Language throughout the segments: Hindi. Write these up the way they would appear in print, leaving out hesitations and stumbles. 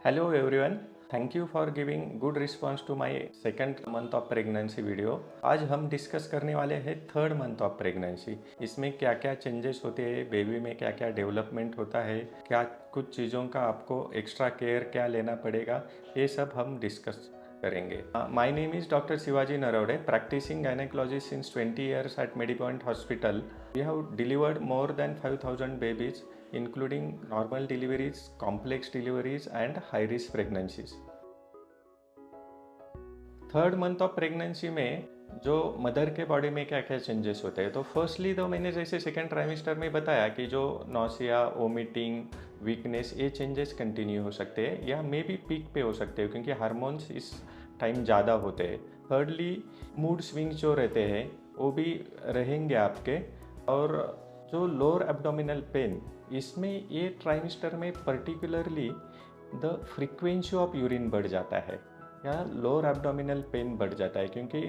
Hello everyone, thank you for giving good response to my second month of pregnancy video। आज हम डिस्कस करने वाले हैं थर्ड मंथ ऑफ प्रेगनेंसी। इसमें क्या क्या चेंजेस होते हैं, बेबी में क्या क्या डेवलपमेंट होता है, क्या कुछ चीज़ों का आपको एक्स्ट्रा केयर क्या लेना पड़ेगा, ये सब हम डिस्कस करेंगे। My name is doctor Shivaji Narwade, practicing gynecology since 20 years at Medipoint Hospital। We have delivered more than 5,000 babies including normal deliveries, complex deliveries and high risk pregnancies। Third month of pregnancy में जो मदर के बॉडी में क्या क्या चेंजेस होते हैं, तो फर्स्टली तो मैंने जैसे सेकेंड ट्राइमेस्टर में बताया कि जो नौसिया, वोमिटिंग, वीकनेस, ये चेंजेस कंटिन्यू हो सकते हैं या मे बी पीक पे हो सकते हैं क्योंकि हार्मोन्स इस टाइम ज़्यादा होते हैं। थर्डली मूड स्विंग्स जो रहते हैं वो भी रहेंगे आपके। और जो लोअर एब्डोमिनल पेन, इसमें ये ट्राइमेस्टर में particularly the frequency of urine बढ़ जाता है या लोअर एब्डोमिनल पेन बढ़ जाता है क्योंकि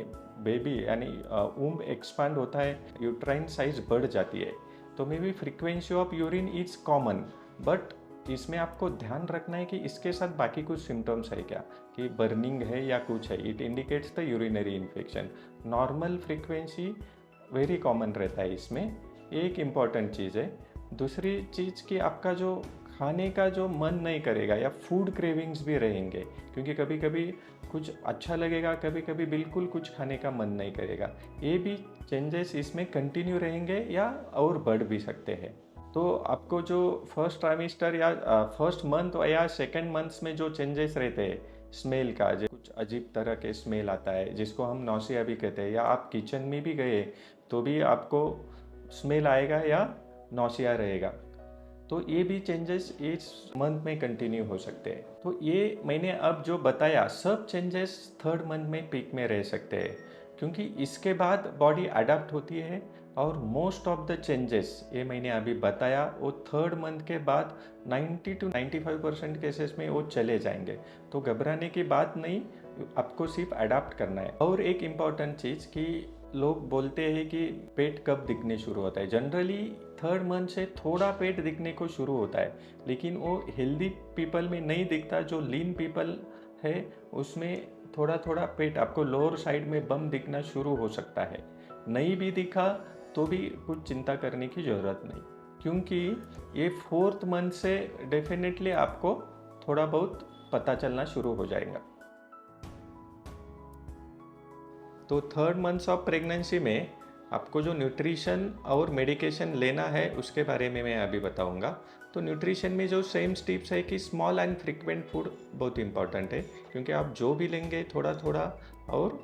बेबी यानी वूम्ब एक्सपांड होता है, यूट्राइन साइज बढ़ जाती है। तो may be frequency of urine is common, but इसमें आपको ध्यान रखना है कि इसके साथ बाकी कुछ सिम्टम्स है क्या, कि बर्निंग है या कुछ है। It indicates the urinary infection. Normal frequency very common रहता है इसमें, एक इम्पॉर्टेंट चीज़ है। दूसरी चीज़ कि आपका जो खाने का जो मन नहीं करेगा या फूड क्रेविंग्स भी रहेंगे क्योंकि कभी कभी कुछ अच्छा लगेगा, कभी कभी बिल्कुल कुछ खाने का मन नहीं करेगा। ये भी चेंजेस इसमें कंटिन्यू रहेंगे या और बढ़ भी सकते हैं। तो आपको जो फर्स्ट ट्राइमेस्टर या फर्स्ट मंथ या सेकेंड मंथ्स में जो चेंजेस रहते हैं स्मेल का, जो कुछ अजीब तरह के स्मेल आता है जिसको हम नौसिया भी कहते हैं, या आप किचन में भी गए तो भी आपको स्मेल आएगा या नौसिया रहेगा, तो ये भी चेंजेस इस मंथ में कंटिन्यू हो सकते हैं। तो ये मैंने अब जो बताया सब चेंजेस थर्ड मंथ में पीक में रह सकते हैं क्योंकि इसके बाद बॉडी अडेप्ट होती है और मोस्ट ऑफ द चेंजेस ये मैंने अभी बताया वो थर्ड मंथ के बाद 90 to 95% केसेस में वो चले जाएंगे। तो घबराने की बात नहीं, आपको सिर्फ अडेप्ट करना है। और एक इम्पॉर्टेंट चीज़ कि लोग बोलते हैं कि पेट कब दिखने शुरू होता है। जनरली थर्ड मंथ से थोड़ा पेट दिखने को शुरू होता है, लेकिन वो हेल्दी पीपल में नहीं दिखता। जो लीन पीपल है उसमें थोड़ा थोड़ा पेट आपको लोअर साइड में बम दिखना शुरू हो सकता है। नहीं भी दिखा तो भी कुछ चिंता करने की ज़रूरत नहीं, क्योंकि ये फोर्थ मंथ से डेफिनेटली आपको थोड़ा बहुत पता चलना शुरू हो जाएगा। तो थर्ड मंथ्स ऑफ प्रेगनेंसी में आपको जो न्यूट्रिशन और मेडिकेशन लेना है उसके बारे में मैं अभी बताऊंगा। तो न्यूट्रिशन में जो सेम टिप्स है कि स्मॉल एंड फ्रीक्वेंट फूड बहुत इंपॉर्टेंट है क्योंकि आप जो भी लेंगे थोड़ा थोड़ा और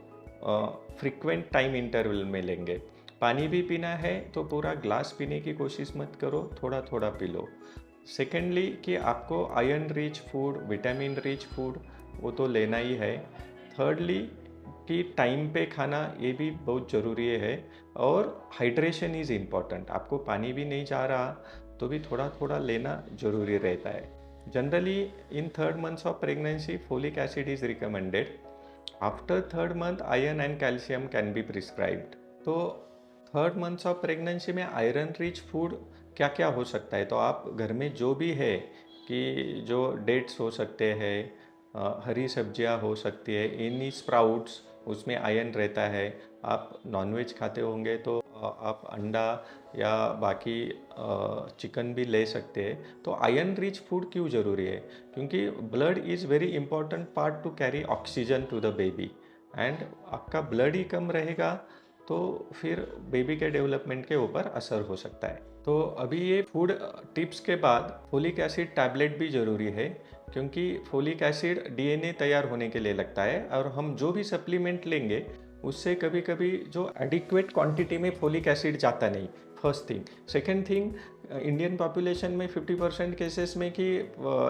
फ्रीक्वेंट टाइम इंटरवल में लेंगे। पानी भी पीना है तो पूरा ग्लास पीने की कोशिश मत करो, थोड़ा थोड़ा पी लो। सेकेंडली कि आपको iron rich food, vitamin rich food वो तो लेना ही है। थर्डली कि टाइम पे खाना, ये भी बहुत ज़रूरी है। और हाइड्रेशन इज़ इम्पॉर्टेंट। आपको पानी भी नहीं जा रहा तो भी थोड़ा थोड़ा लेना ज़रूरी रहता है। Generally in third months of pregnancy folic acid is recommended. After third month iron and calcium can be prescribed. तो थर्ड मंथ्स ऑफ प्रेगनेंसी में आयरन रिच फूड क्या क्या हो सकता है, तो आप घर में जो भी है कि जो डेट्स हो सकते हैं, हरी सब्जियां हो सकती है, एनी स्प्राउट्स, उसमें आयरन रहता है। आप नॉनवेज खाते होंगे तो आप अंडा या बाकी चिकन भी ले सकते हैं। तो आयरन रिच फूड क्यों ज़रूरी है, क्योंकि blood is very important part to carry oxygen to the baby. And आपका ब्लड ही कम रहेगा तो फिर बेबी के डेवलपमेंट के ऊपर असर हो सकता है। तो अभी ये फूड टिप्स के बाद फोलिक एसिड टैबलेट भी ज़रूरी है क्योंकि फोलिक एसिड डीएनए तैयार होने के लिए लगता है और हम जो भी सप्लीमेंट लेंगे उससे कभी कभी जो एडिक्वेट क्वांटिटी में फोलिक एसिड जाता नहीं, first thing. Second thing, Indian population में 50% केसेस में कि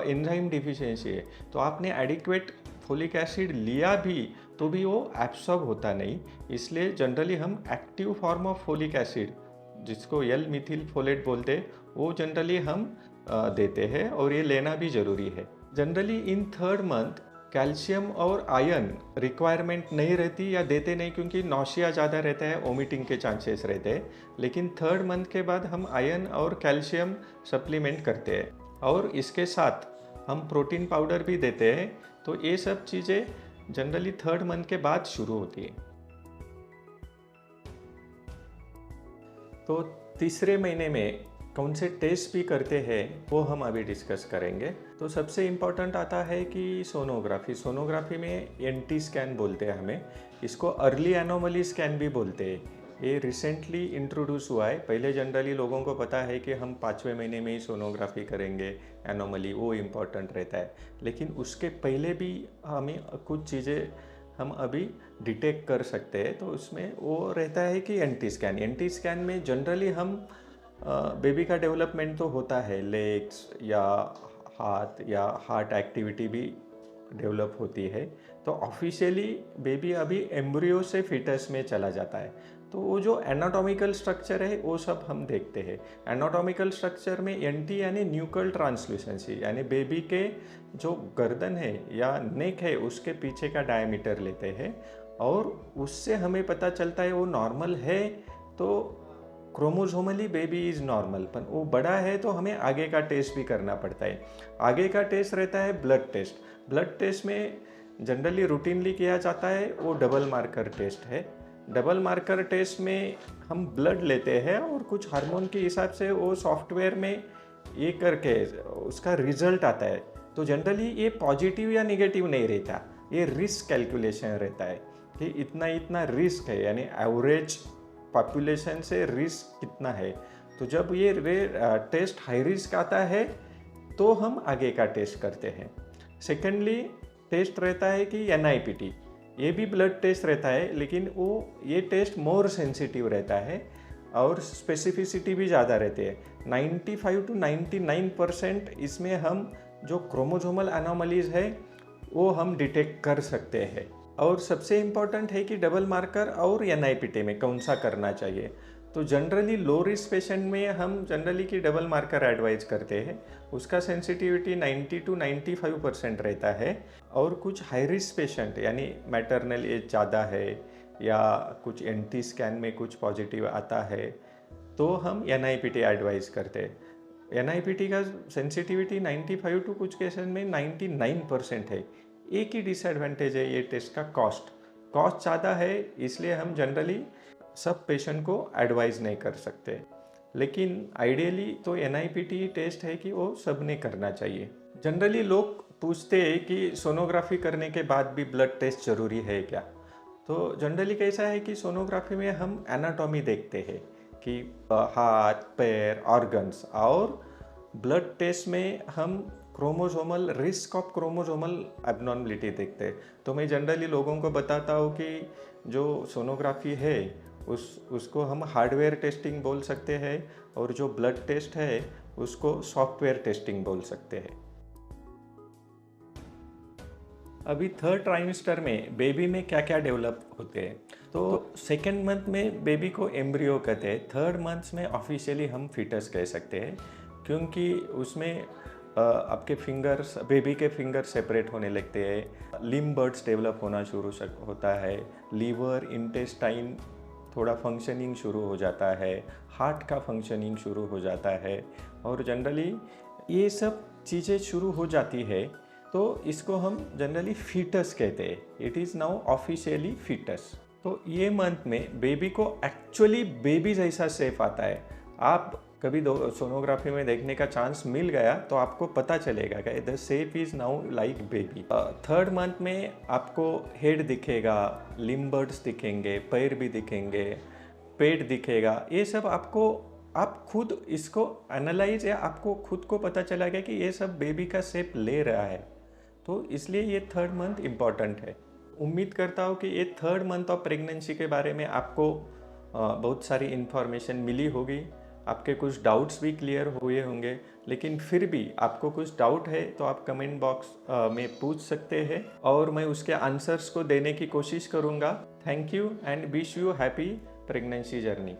एंजाइम डिफिशियंसी है, तो आपने एडिक्वेट फोलिक एसिड लिया भी तो भी वो एब्सॉर्ब होता नहीं। इसलिए जनरली हम active form of folic acid जिसको एल मिथिल फोलेट बोलते हैं वो जनरली हम देते हैं और ये लेना भी ज़रूरी है। Generally in third month calcium और आयरन रिक्वायरमेंट नहीं रहती या देते नहीं क्योंकि नौसिया ज़्यादा रहता है, वोमिटिंग के चांसेस रहते हैं। लेकिन थर्ड मंथ के बाद हम आयरन और कैल्शियम सप्लीमेंट करते हैं और इसके साथ हम प्रोटीन पाउडर भी देते हैं। तो ये सब चीज़ें जनरली 3rd मंथ के बाद शुरू होती है। तो तीसरे महीने में कौन से टेस्ट भी करते हैं वो हम अभी डिस्कस करेंगे। तो सबसे इम्पोर्टेंट आता है कि सोनोग्राफी। सोनोग्राफी में NT स्कैन बोलते हैं हमें, इसको अर्ली एनोमली स्कैन भी बोलते हैं। ये रिसेंटली इंट्रोड्यूस हुआ है। पहले जनरली लोगों को पता है कि हम 5वें महीने में ही सोनोग्राफी करेंगे, एनोमली वो इम्पोर्टेंट रहता है। लेकिन उसके पहले भी हमें कुछ चीज़ें हम अभी डिटेक्ट कर सकते हैं। तो उसमें वो रहता है कि NT स्कैन। NT स्कैन में जनरली हम बेबी का डेवलपमेंट तो होता है, लेग्स या हाथ या हार्ट एक्टिविटी भी डेवलप होती है। तो ऑफिशियली बेबी अभी एम्ब्रियो से फीटस में चला जाता है। तो वो जो एनाटॉमिकल स्ट्रक्चर है वो सब हम देखते हैं। एनाटॉमिकल स्ट्रक्चर में NT यानी न्यूकल ट्रांसल्यूसेंसी, यानी बेबी के जो गर्दन है या नेक है उसके पीछे का डायमीटर लेते हैं और उससे हमें पता चलता है वो नॉर्मल है तो क्रोमोसोमली बेबी इज़ नॉर्मल। पर वो बड़ा है तो हमें आगे का टेस्ट भी करना पड़ता है। आगे का टेस्ट रहता है ब्लड टेस्ट। ब्लड टेस्ट में जनरली रूटीनली किया जाता है वो डबल मार्कर टेस्ट है। डबल मार्कर टेस्ट में हम ब्लड लेते हैं और कुछ हार्मोन के हिसाब से वो सॉफ्टवेयर में ये करके उसका रिजल्ट आता है। तो जनरली ये पॉजिटिव या निगेटिव नहीं रहता, ये रिस्क कैलकुलेशन रहता है कि इतना इतना रिस्क है, यानी एवरेज पॉपुलेशन से रिस्क कितना है। तो जब ये टेस्ट हाई रिस्क आता है तो हम आगे का टेस्ट करते हैं। सेकेंडली टेस्ट रहता है कि NIPT, ये भी ब्लड टेस्ट रहता है लेकिन वो ये टेस्ट मोर सेंसिटिव रहता है और स्पेसिफिसिटी भी ज़्यादा रहती है। 95 to 99% इसमें हम जो क्रोमोसोमल एनोमलीज है वो हम डिटेक्ट कर सकते हैं। और सबसे इम्पॉर्टेंट है कि डबल मार्कर और NIPT में कौन सा करना चाहिए। तो जनरली लो रिस्क पेशेंट में हम जनरली कि डबल मार्कर एडवाइज करते हैं, उसका सेंसिटिविटी 90 to 95% रहता है। और कुछ हाई रिस्क पेशेंट यानी मैटरनल एज ज़्यादा है या कुछ NT स्कैन में कुछ पॉजिटिव आता है तो हम NIPT एडवाइज करते हैं। NIPT का सेंसिटिविटी 95 टू कुछ केसेस में 99% है। एक ही डिसएडवांटेज है ये टेस्ट का, कॉस्ट ज़्यादा है, इसलिए हम जनरली सब पेशेंट को एडवाइज नहीं कर सकते। लेकिन आइडियली तो NIPT टेस्ट है कि वो सब ने करना चाहिए। जनरली लोग पूछते हैं कि सोनोग्राफी करने के बाद भी ब्लड टेस्ट ज़रूरी है क्या। तो जनरली कैसा है कि सोनोग्राफी में हम एनाटॉमी देखते हैं कि हाथ, पैर, ऑर्गन्स, और ब्लड टेस्ट में हम chromosomal risk of chromosomal abnormality देखते हैं। तो मैं जनरली लोगों को बताता हूँ कि जो सोनोग्राफी है उसको हम हार्डवेयर टेस्टिंग बोल सकते हैं और जो ब्लड टेस्ट है उसको सॉफ्टवेयर टेस्टिंग बोल सकते हैं। अभी 3rd ट्राइमेस्टर में बेबी में क्या क्या डेवलप होते हैं। तो 2nd मंथ में बेबी को एम्ब्रियो कहते हैं, 3rd मंथ में ऑफिशियली हम फीटस कह सकते हैं, क्योंकि उसमें आपके फिंगर्स, बेबी के फिंगर सेपरेट होने लगते हैं, लिम्ब बर्ड्स डेवलप होना शुरू होता है, लीवर, इंटेस्टाइन थोड़ा फंक्शनिंग शुरू हो जाता है, हार्ट का फंक्शनिंग शुरू हो जाता है, और जनरली ये सब चीज़ें शुरू हो जाती है तो इसको हम जनरली फीटस कहते हैं। It is now officially foetus. तो ये मंथ में बेबी को एक्चुअली बेबी जैसा शेप आता है। आप कभी सोनोग्राफी में देखने का चांस मिल गया तो आपको पता चलेगा कि the shape is now like baby. 3rd month में आपको हेड दिखेगा, लिम्बर्ड्स दिखेंगे, पैर भी दिखेंगे, पेट दिखेगा। ये सब आपको, आप खुद इसको एनालाइज या आपको खुद को पता चलेगा कि ये सब बेबी का शेप ले रहा है। तो इसलिए ये 3rd मंथ इम्पॉर्टेंट है। उम्मीद करता हूँ कि ये 3rd मंथ ऑफ प्रेगनेंसी के बारे में आपको बहुत सारी इन्फॉर्मेशन मिली होगी। आपके कुछ डाउट्स भी क्लियर हुए होंगे, लेकिन फिर भी आपको कुछ डाउट है तो आप कमेंट बॉक्स में पूछ सकते हैं और मैं उसके आंसर्स को देने की कोशिश करूँगा। Thank you and wish you happy pregnancy journey.